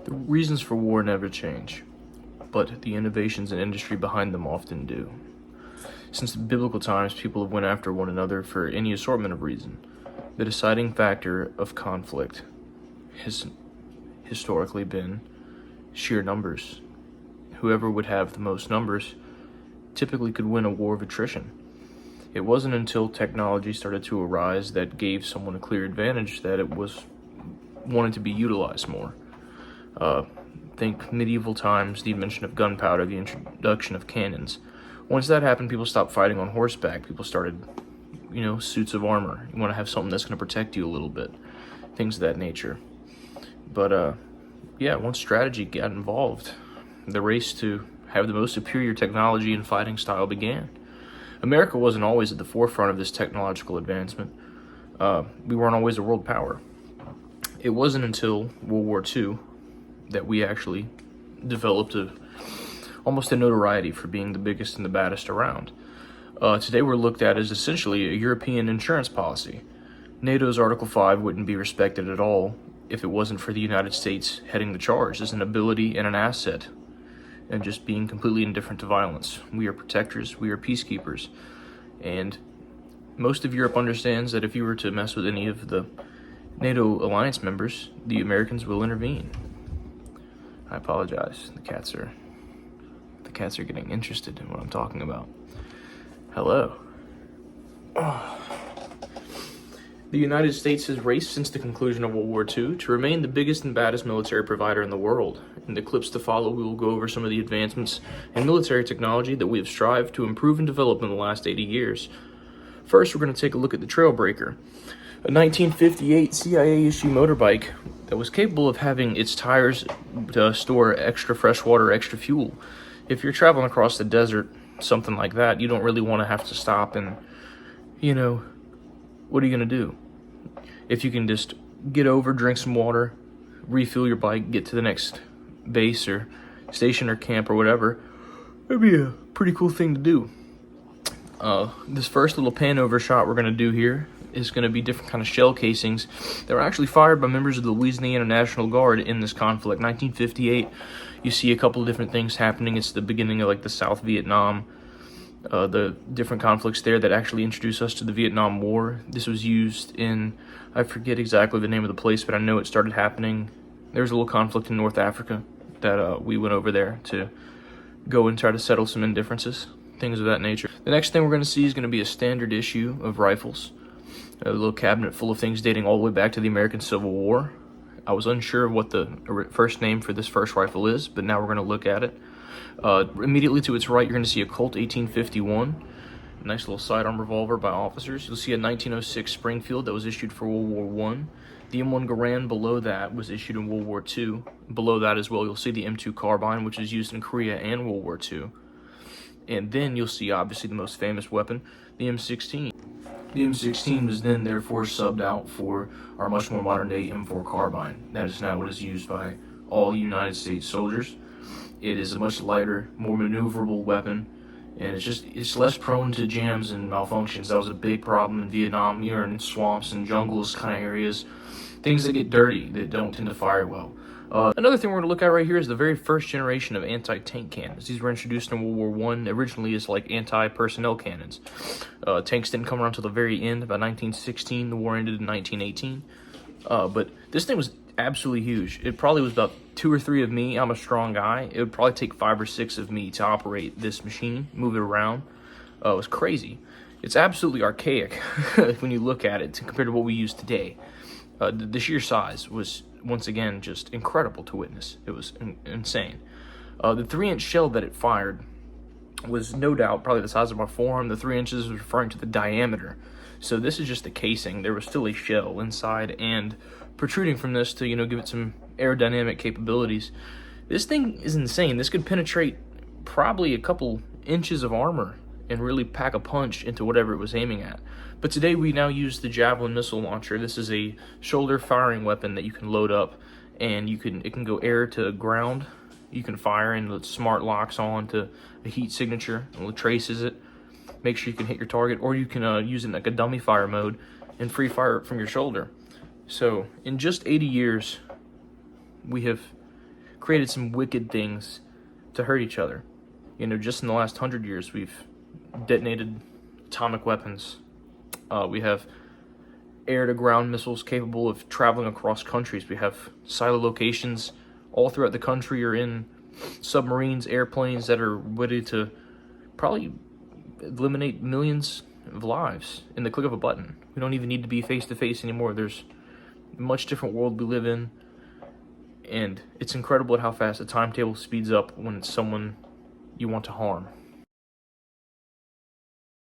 The reasons for war never change, but the innovations and industry behind them often do. Since the biblical times, people have went after one another for any assortment of reason. The deciding factor of conflict has historically been sheer numbers. Whoever would have the most numbers typically could win a war of attrition. It wasn't until technology started to arise that gave someone a clear advantage that it was wanted to be utilized more. Think medieval times, the invention of gunpowder, the introduction of cannons. Once that happened, people stopped fighting on horseback. People started, suits of armor. You want to have something that's going to protect you a little bit. Things of that nature. But, once strategy got involved, the race to have the most superior technology and fighting style began. America wasn't always at the forefront of this technological advancement. We weren't always a world power. It wasn't until World War II that we actually developed almost a notoriety for being the biggest and the baddest around. Today we're looked at as essentially a European insurance policy. NATO's Article 5 wouldn't be respected at all if it wasn't for the United States heading the charge as an ability and an asset, and just being completely indifferent to violence. We are protectors, we are peacekeepers, and most of Europe understands that if you were to mess with any of the NATO alliance members, the Americans will intervene. I apologize. The cats are getting interested in what I'm talking about. Hello. The United States has raced since the conclusion of World War II to remain the biggest and baddest military provider in the world. In the clips to follow, we will go over some of the advancements in military technology that we have strived to improve and develop in the last 80 years. First, we're going to take a look at the Trailbreaker, a 1958 CIA-issue motorbike that was capable of having its tires store extra fresh water, extra fuel. If you're traveling across the desert, something like that, you don't really want to have to stop and, what are you going to do? If you can just get over, drink some water, refuel your bike, get to the next base or station or camp or whatever, it'd be a pretty cool thing to do. This first little pan over shot we're going to do here is going to be different kind of shell casings that were actually fired by members of the Louisiana National Guard in this conflict. 1958, you see a couple of different things happening. It's the beginning of the South Vietnam, the different conflicts there that actually introduced us to the Vietnam War. This was used in, I forget exactly the name of the place, but I know it started happening. There was a little conflict in North Africa that we went over there to go and try to settle some indifferences, things of that nature. The next thing we're going to see is going to be a standard issue of rifles. A little cabinet full of things dating all the way back to the American Civil War. I was unsure of what the first name for this first rifle is, but now we're going to look at it. Immediately to its right, you're going to see a Colt 1851. A nice little sidearm revolver by officers. You'll see a 1906 Springfield that was issued for World War I. The M1 Garand below that was issued in World War II. Below that as well, you'll see the M2 carbine, which is used in Korea and World War II. And then you'll see, obviously, the most famous weapon, the M16. The M16 was then therefore subbed out for our much more modern day M4 carbine. That is now what is used by all United States soldiers. It is a much lighter, more maneuverable weapon, and it's less prone to jams and malfunctions. That was a big problem in Vietnam. You're in swamps and jungles kind of areas, things that get dirty, that don't tend to fire well. Another thing we're going to look at right here is the very first generation of anti-tank cannons. These were introduced in World War I originally as anti-personnel cannons. Tanks didn't come around until the very end, about 1916. The war ended in 1918. But this thing was absolutely huge. It probably was about 2 or 3 of me. I'm a strong guy. It would probably take 5 or 6 of me to operate this machine, move it around. It was crazy. It's absolutely archaic when you look at it compared to what we use today. The sheer size was, once again, just incredible to witness. It was insane. The 3-inch shell that it fired was no doubt probably the size of my forearm. The 3 inches was referring to the diameter. So this is just the casing. There was still a shell inside, and protruding from this to, give it some aerodynamic capabilities. This thing is insane. This could penetrate probably a couple inches of armor and really pack a punch into whatever it was aiming at. But today we now use the Javelin missile launcher. This is a shoulder firing weapon that you can load up, and it can go air to ground. You can fire, and the smart locks on to a heat signature, and it traces it. Make sure you can hit your target, or you can use it in a dummy fire mode and free fire it from your shoulder. So in just 80 years, we have created some wicked things to hurt each other. You know, just in the last 100 years, we've detonated atomic weapons. We have air-to-ground missiles capable of traveling across countries. We have silo locations all throughout the country, or in submarines, airplanes that are ready to probably eliminate millions of lives in the click of a button. We don't even need to be face-to-face anymore. There's a much different world we live in, and it's incredible at how fast the timetable speeds up when it's someone you want to harm.